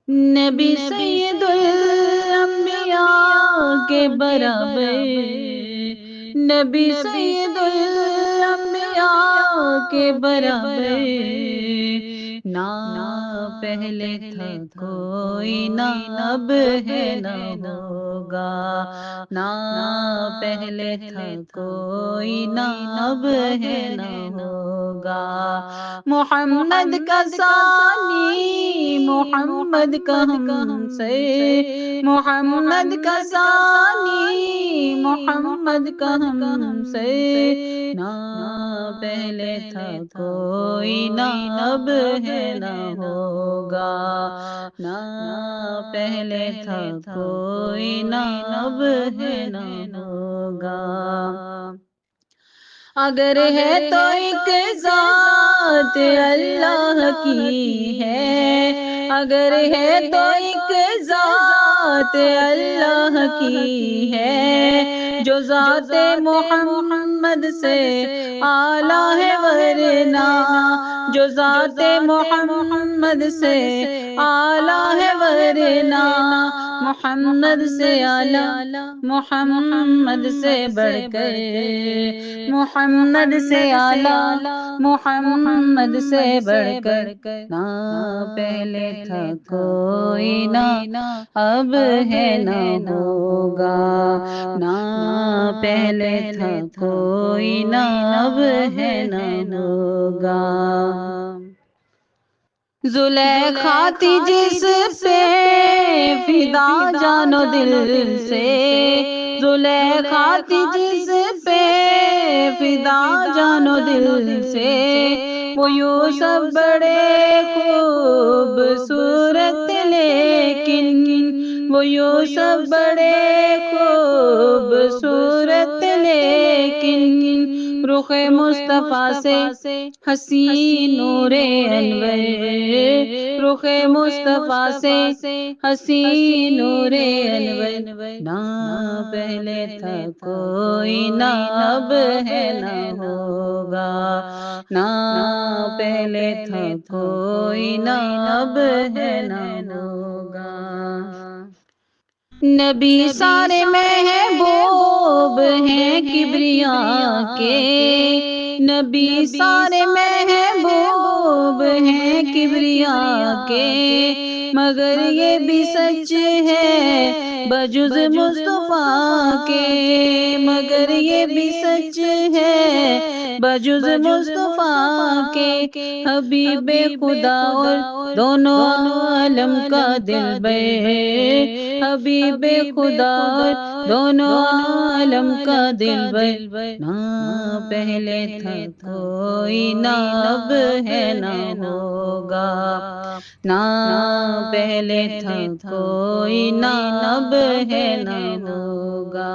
نبی سید الانبیاء کے برابر، نبی سید الانبیاء کے برابر، نہ پہلے تھا کوئی نہ اب ہے نہ ہوگا، نہ پہلے تھا کوئی نہ اب ہے نہ ہوگا، محمد کا ثانی محمد کا ہم سے، محمد کا ثانی محمد کا ہم سے، نہ پہلے تھا کوئی نہ اب ہے نہ ہوگا، نہ پہلے تھا کوئی نہ اب ہے نہ ہوگا، اگر ہے تو ایک ذات اللہ کی ہے، اگر ہے تو ایک ذات اللہ کی ہے، جو ذات محمد سے اعلیٰ ہے ورنہ، جو ذات محمد سے اعلیٰ ہے ورنہ، محمد سے اعلیٰ محمد سے بڑھ کر، محمد سے اعلیٰ محمد سے بڑھ کر، نہ پہلے تھا کوئی نہ اب ہے نہ ہوگا، نہ پہلے تھا کوئی نہ اب ہے نہ ہوگا، زلیخا تھی جس پہ فدا جان و دل سے، زلیخا تھی جس پہ فدا جان و دل سے، وہ یوسف بڑے خوبصورت لیکن، وہ یوسف بڑے خوبصورت لیکن، رخ مصطفیٰ سے حسین نور انور، رخ مصطفیٰ سے حسین نور انور، نہ پہلے تھا کوئی نہ اب ہے نہ ہوگا، نہ پہلے تھا کوئی نہ اب ہے نہ ہوگا، نبی سارے محبوب ہیں کبریا کے، نبی سارے محبوب ہیں کبریا کے، مگر یہ بھی سچ ہے بجز مصطفیٰ کے، مگر یہ بھی سچ ہے بجز مصطفیٰ کے، حبیب خدا اور دونوں عالم کا دلبر، حبیب خدا اور دونوں عالم کا دلبر، نہ پہلے تھا کوئی نہ اب ہے نہ ہوگا، نہ پہلے تھا کوئی نہ اب ہے نہ ہوگا۔